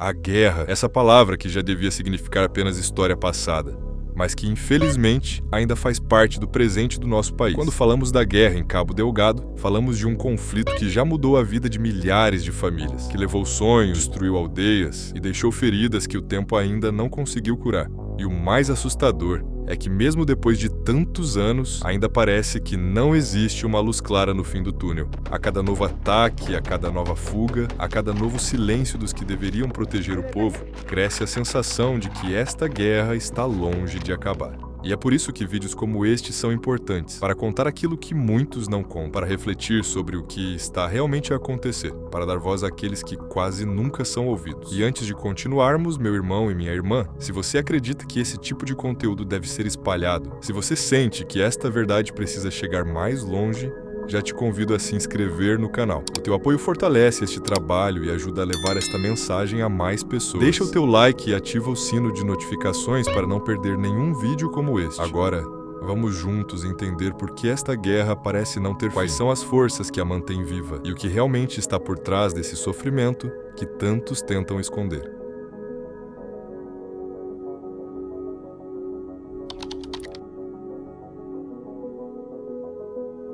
A guerra, essa palavra que já devia significar apenas história passada, mas que infelizmente ainda faz parte do presente do nosso país. Quando falamos da guerra em Cabo Delgado, falamos de um conflito que já mudou a vida de milhares de famílias, que levou sonhos, destruiu aldeias e deixou feridas que o tempo ainda não conseguiu curar. E o mais assustador é que mesmo depois de tantos anos, ainda parece que não existe uma luz clara no fim do túnel. A cada novo ataque, a cada nova fuga, a cada novo silêncio dos que deveriam proteger o povo, cresce a sensação de que esta guerra está longe de acabar. E é por isso que vídeos como este são importantes, para contar aquilo que muitos não contam, para refletir sobre o que está realmente a acontecer, para dar voz àqueles que quase nunca são ouvidos. E antes de continuarmos, meu irmão e minha irmã, se você acredita que esse tipo de conteúdo deve ser espalhado, se você sente que esta verdade precisa chegar mais longe, já te convido a se inscrever no canal. O teu apoio fortalece este trabalho e ajuda a levar esta mensagem a mais pessoas. Deixa o teu like e ativa o sino de notificações para não perder nenhum vídeo como este. Agora, vamos juntos entender por que esta guerra parece não ter fim. Quais são as forças que a mantêm viva e o que realmente está por trás desse sofrimento que tantos tentam esconder.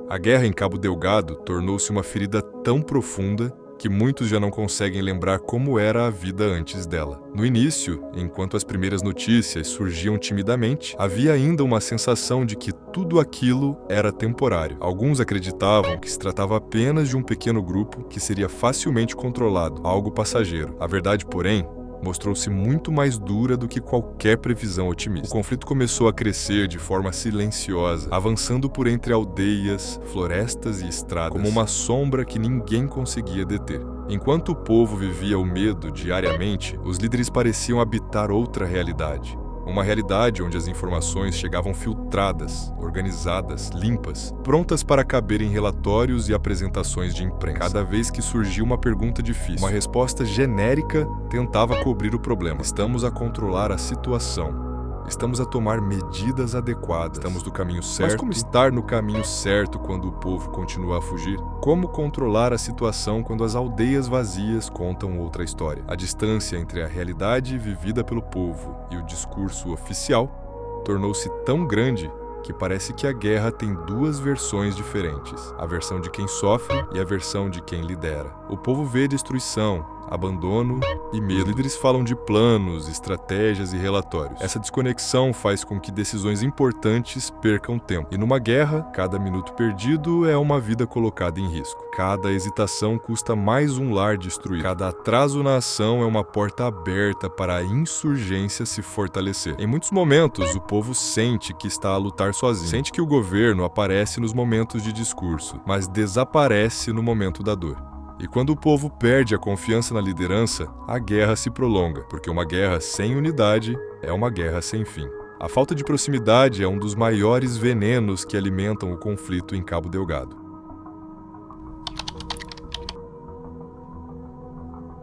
A guerra em Cabo Delgado tornou-se uma ferida tão profunda que muitos já não conseguem lembrar como era a vida antes dela. No início, enquanto as primeiras notícias surgiam timidamente, havia ainda uma sensação de que tudo aquilo era temporário. Alguns acreditavam que se tratava apenas de um pequeno grupo que seria facilmente controlado, algo passageiro. A verdade, porém, mostrou-se muito mais dura do que qualquer previsão otimista. O conflito começou a crescer de forma silenciosa, avançando por entre aldeias, florestas e estradas, como uma sombra que ninguém conseguia deter. Enquanto o povo vivia o medo diariamente, os líderes pareciam habitar outra realidade. Uma realidade onde as informações chegavam filtradas, organizadas, limpas, prontas para caber em relatórios e apresentações de imprensa. Cada vez que surgia uma pergunta difícil, uma resposta genérica tentava cobrir o problema. Estamos a controlar a situação. Estamos a tomar medidas adequadas. Estamos no caminho certo. Mas como estar no caminho certo quando o povo continua a fugir? Como controlar a situação quando as aldeias vazias contam outra história? A distância entre a realidade vivida pelo povo e o discurso oficial tornou-se tão grande que parece que a guerra tem duas versões diferentes. A versão de quem sofre e a versão de quem lidera. O povo vê destruição, abandono e medo. Os líderes falam de planos, estratégias e relatórios. Essa desconexão faz com que decisões importantes percam tempo. E numa guerra, cada minuto perdido é uma vida colocada em risco. Cada hesitação custa mais um lar destruído. Cada atraso na ação é uma porta aberta para a insurgência se fortalecer. Em muitos momentos, o povo sente que está a lutar sozinho. Sente que o governo aparece nos momentos de discurso, mas desaparece no momento da dor. E quando o povo perde a confiança na liderança, a guerra se prolonga, porque uma guerra sem unidade é uma guerra sem fim. A falta de proximidade é um dos maiores venenos que alimentam o conflito em Cabo Delgado.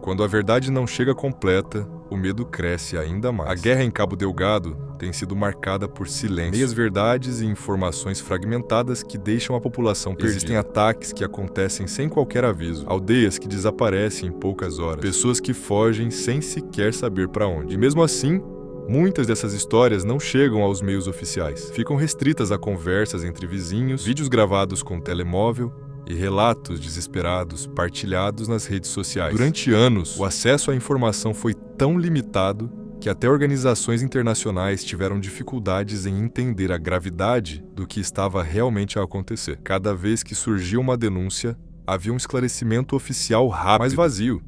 Quando a verdade não chega completa, o medo cresce ainda mais. A guerra em Cabo Delgado tem sido marcada por silêncio, meias-verdades e informações fragmentadas que deixam a população perdida. Existem ataques que acontecem sem qualquer aviso, aldeias que desaparecem em poucas horas, pessoas que fogem sem sequer saber para onde. E mesmo assim, muitas dessas histórias não chegam aos meios oficiais. Ficam restritas a conversas entre vizinhos, vídeos gravados com telemóvel e relatos desesperados partilhados nas redes sociais. Durante anos, o acesso à informação foi tão limitado que até organizações internacionais tiveram dificuldades em entender a gravidade do que estava realmente a acontecer. Cada vez que surgia uma denúncia, havia um esclarecimento oficial rápido, mas vazio.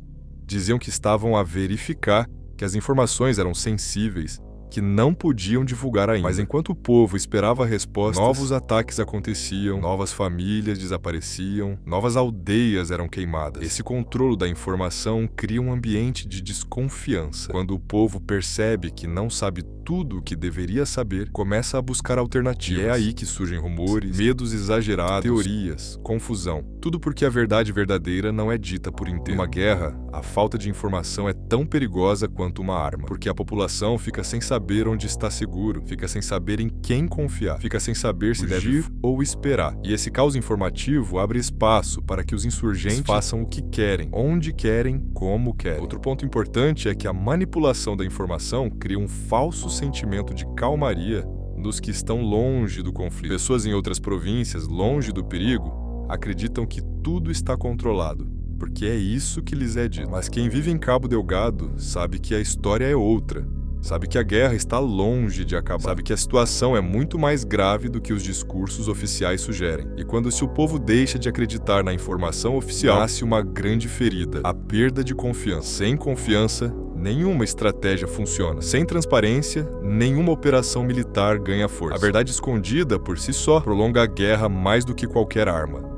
Diziam que estavam a verificar que as informações eram sensíveis, que não podiam divulgar ainda. Mas enquanto o povo esperava respostas, novos ataques aconteciam, novas famílias desapareciam, novas aldeias eram queimadas. Esse controle da informação cria um ambiente de desconfiança. Quando o povo percebe que não sabe tudo o que deveria saber, começa a buscar alternativas. E é aí que surgem rumores, medos exagerados, teorias, confusão. Tudo porque a verdade verdadeira não é dita por inteiro. Numa guerra, a falta de informação é tão perigosa quanto uma arma, porque a população fica sem saber onde está seguro, fica sem saber em quem confiar, fica sem saber se deve ir ou esperar. E esse caos informativo abre espaço para que os insurgentes façam o que querem, onde querem, como querem. Outro ponto importante é que a manipulação da informação cria um falso sentimento de calmaria nos que estão longe do conflito. Pessoas em outras províncias, longe do perigo, acreditam que tudo está controlado, porque é isso que lhes é dito. Mas quem vive em Cabo Delgado sabe que a história é outra. Sabe que a guerra está longe de acabar. Sabe que a situação é muito mais grave do que os discursos oficiais sugerem. E quando o povo deixa de acreditar na informação oficial, nasce uma grande ferida, a perda de confiança. Sem confiança, nenhuma estratégia funciona. Sem transparência, nenhuma operação militar ganha força. A verdade escondida, por si só, prolonga a guerra mais do que qualquer arma.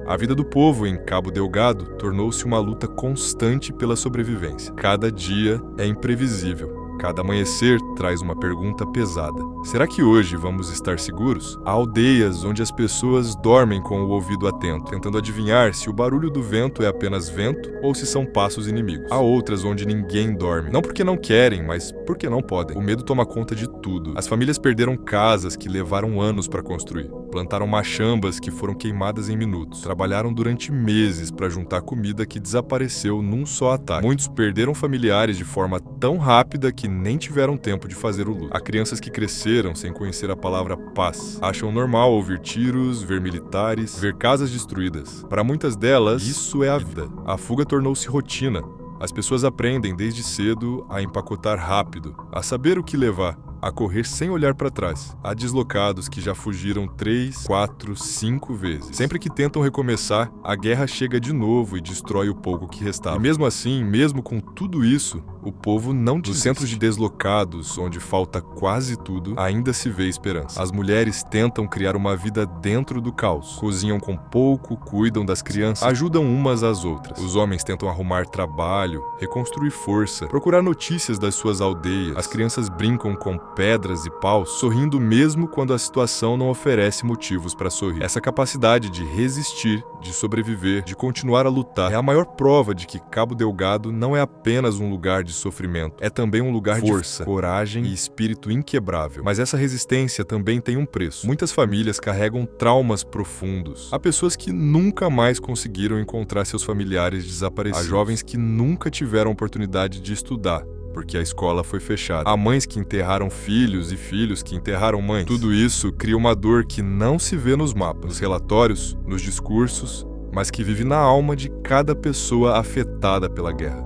A vida do povo em Cabo Delgado tornou-se uma luta constante pela sobrevivência. Cada dia é imprevisível. Cada amanhecer traz uma pergunta pesada. Será que hoje vamos estar seguros? Há aldeias onde as pessoas dormem com o ouvido atento, tentando adivinhar se o barulho do vento é apenas vento ou se são passos inimigos. Há outras onde ninguém dorme, não porque não querem, mas porque não podem. O medo toma conta de tudo. As famílias perderam casas que levaram anos para construir, plantaram machambas que foram queimadas em minutos, trabalharam durante meses para juntar comida que desapareceu num só ataque. Muitos perderam familiares de forma tão rápida que nem tiveram tempo de fazer o luto. Há crianças que cresceram sem conhecer a palavra paz. Acham normal ouvir tiros, ver militares, ver casas destruídas. Para muitas delas, isso é a vida. A fuga tornou-se rotina. As pessoas aprendem desde cedo a empacotar rápido, a saber o que levar, a correr sem olhar para trás. Há deslocados que já fugiram 3, 4, 5 vezes. Sempre que tentam recomeçar, a guerra chega de novo e destrói o pouco que restava. E mesmo assim, mesmo com tudo isso, o povo não desiste. Nos centros de deslocados, onde falta quase tudo, ainda se vê esperança. As mulheres tentam criar uma vida dentro do caos. Cozinham com pouco, cuidam das crianças, ajudam umas às outras. Os homens tentam arrumar trabalho, reconstruir força, procurar notícias das suas aldeias. As crianças brincam com pedras e paus, sorrindo mesmo quando a situação não oferece motivos para sorrir. Essa capacidade de resistir, de sobreviver, de continuar a lutar, é a maior prova de que Cabo Delgado não é apenas um lugar de sofrimento, é também um lugar de força, coragem e espírito inquebrável. Mas essa resistência também tem um preço. Muitas famílias carregam traumas profundos. Há pessoas que nunca mais conseguiram encontrar seus familiares desaparecidos. Há jovens que nunca tiveram oportunidade de estudar, porque a escola foi fechada. Há mães que enterraram filhos e filhos que enterraram mães. Tudo isso cria uma dor que não se vê nos mapas, nos relatórios, nos discursos, mas que vive na alma de cada pessoa afetada pela guerra.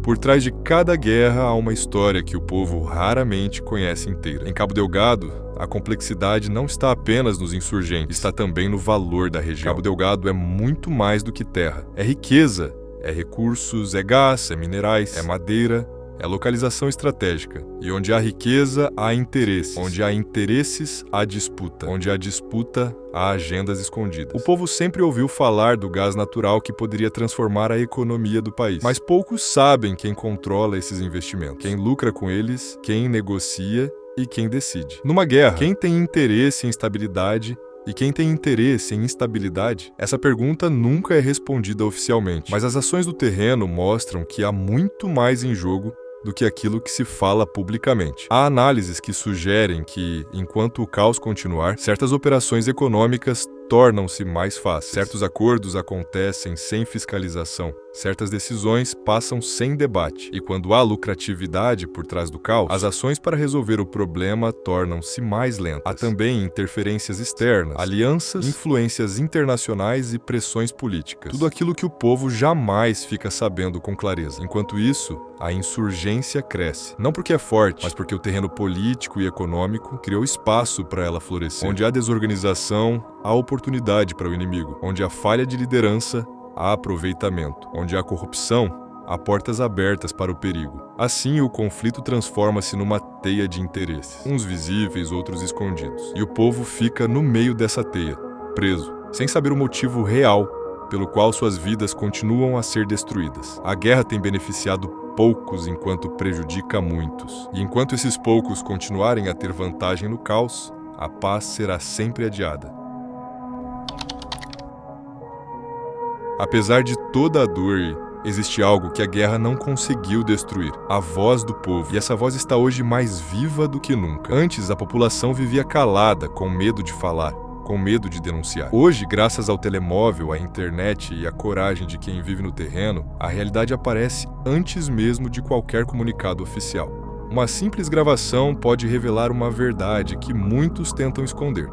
Por trás de cada guerra há uma história que o povo raramente conhece inteira. Em Cabo Delgado, a complexidade não está apenas nos insurgentes, está também no valor da região. Cabo Delgado é muito mais do que terra. É riqueza, é recursos, é gás, é minerais, é madeira, é localização estratégica. E onde há riqueza, há interesses. Onde há interesses, há disputa. Onde há disputa, há agendas escondidas. O povo sempre ouviu falar do gás natural que poderia transformar a economia do país. Mas poucos sabem quem controla esses investimentos, quem lucra com eles, quem negocia e quem decide. Numa guerra, quem tem interesse em estabilidade e quem tem interesse em instabilidade? Essa pergunta nunca é respondida oficialmente, mas as ações do terreno mostram que há muito mais em jogo do que aquilo que se fala publicamente. Há análises que sugerem que, enquanto o caos continuar, certas operações econômicas tornam-se mais fáceis. Certos acordos acontecem sem fiscalização. Certas decisões passam sem debate. E quando há lucratividade por trás do caos, as ações para resolver o problema tornam-se mais lentas. Há também interferências externas, alianças, influências internacionais e pressões políticas. Tudo aquilo que o povo jamais fica sabendo com clareza. Enquanto isso, a insurgência cresce. Não porque é forte, mas porque o terreno político e econômico criou espaço para ela florescer. Onde há desorganização, há oportunidade para o inimigo. Onde há falha de liderança, há aproveitamento. Onde há corrupção, há portas abertas para o perigo. Assim, o conflito transforma-se numa teia de interesses, uns visíveis, outros escondidos. E o povo fica no meio dessa teia, preso, sem saber o motivo real pelo qual suas vidas continuam a ser destruídas. A guerra tem beneficiado poucos enquanto prejudica muitos. E enquanto esses poucos continuarem a ter vantagem no caos, a paz será sempre adiada. Apesar de toda a dor, existe algo que a guerra não conseguiu destruir: a voz do povo. E essa voz está hoje mais viva do que nunca. Antes, a população vivia calada, com medo de falar, com medo de denunciar. Hoje, graças ao telemóvel, à internet e à coragem de quem vive no terreno, a realidade aparece antes mesmo de qualquer comunicado oficial. Uma simples gravação pode revelar uma verdade que muitos tentam esconder.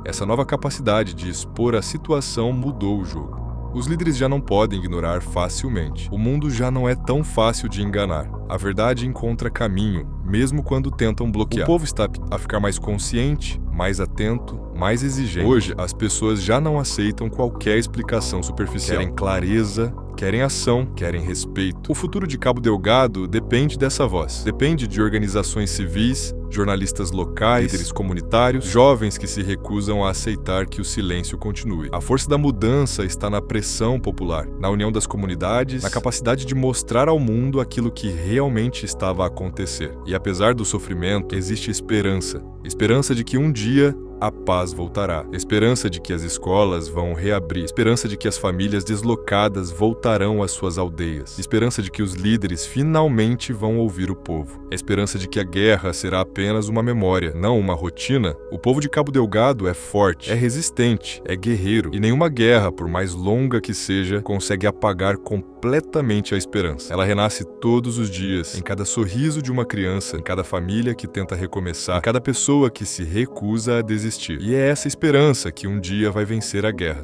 Essa nova capacidade de expor a situação mudou o jogo. Os líderes já não podem ignorar facilmente. O mundo já não é tão fácil de enganar. A verdade encontra caminho, mesmo quando tentam bloquear. O povo está a ficar mais consciente, mais atento, mais exigente. Hoje, as pessoas já não aceitam qualquer explicação superficial. Querem clareza, querem ação, querem respeito. O futuro de Cabo Delgado depende dessa voz. Depende de organizações civis, jornalistas locais, líderes comunitários, jovens que se recusam a aceitar que o silêncio continue. A força da mudança está na pressão popular, na união das comunidades, na capacidade de mostrar ao mundo aquilo que realmente estava a acontecer. E apesar do sofrimento, existe esperança. Esperança de que um dia a paz voltará. Esperança de que as escolas vão reabrir. Esperança de que as famílias deslocadas voltarão às suas aldeias. Esperança de que os líderes finalmente vão ouvir o povo. Esperança de que a guerra será apenas uma memória, não uma rotina. O povo de Cabo Delgado é forte, é resistente, é guerreiro. E nenhuma guerra, por mais longa que seja, consegue apagar completamente a esperança. Ela renasce todos os dias, em cada sorriso de uma criança, em cada família que tenta recomeçar, em cada pessoa que se recusa a desistir. E é essa esperança que um dia vai vencer a guerra.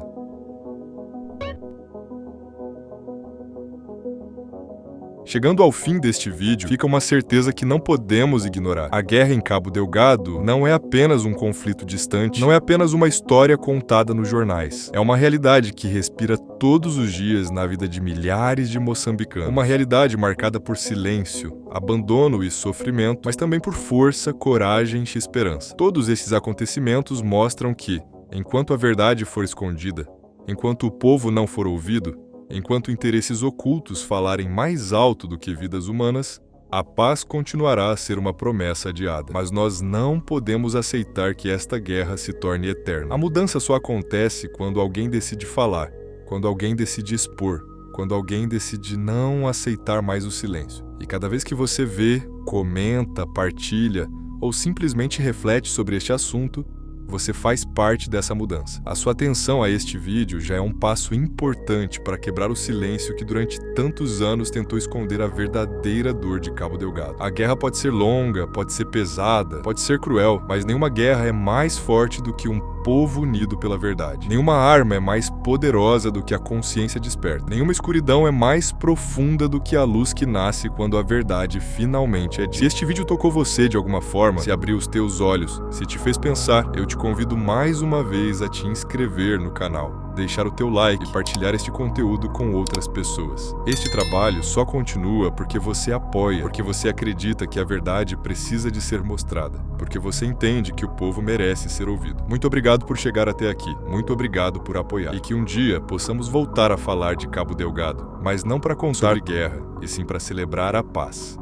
Chegando ao fim deste vídeo, fica uma certeza que não podemos ignorar. A guerra em Cabo Delgado não é apenas um conflito distante, não é apenas uma história contada nos jornais. É uma realidade que respira todos os dias na vida de milhares de moçambicanos. Uma realidade marcada por silêncio, abandono e sofrimento, mas também por força, coragem e esperança. Todos esses acontecimentos mostram que, enquanto a verdade for escondida, enquanto o povo não for ouvido, enquanto interesses ocultos falarem mais alto do que vidas humanas, a paz continuará a ser uma promessa adiada. Mas nós não podemos aceitar que esta guerra se torne eterna. A mudança só acontece quando alguém decide falar, quando alguém decide expor, quando alguém decide não aceitar mais o silêncio. E cada vez que você vê, comenta, partilha ou simplesmente reflete sobre este assunto, você faz parte dessa mudança. A sua atenção a este vídeo já é um passo importante para quebrar o silêncio que durante tantos anos tentou esconder a verdadeira dor de Cabo Delgado. A guerra pode ser longa, pode ser pesada, pode ser cruel, mas nenhuma guerra é mais forte do que um povo unido pela verdade. Nenhuma arma é mais poderosa do que a consciência desperta. Nenhuma escuridão é mais profunda do que a luz que nasce quando a verdade finalmente é dita. Se este vídeo tocou você de alguma forma, se abriu os teus olhos, se te fez pensar, eu te convido mais uma vez a te inscrever no canal, deixar o teu like e partilhar este conteúdo com outras pessoas. Este trabalho só continua porque você apoia, porque você acredita que a verdade precisa de ser mostrada, porque você entende que o povo merece ser ouvido. Muito obrigado por chegar até aqui, muito obrigado por apoiar, e que um dia possamos voltar a falar de Cabo Delgado, mas não para contar guerra, e sim para celebrar a paz.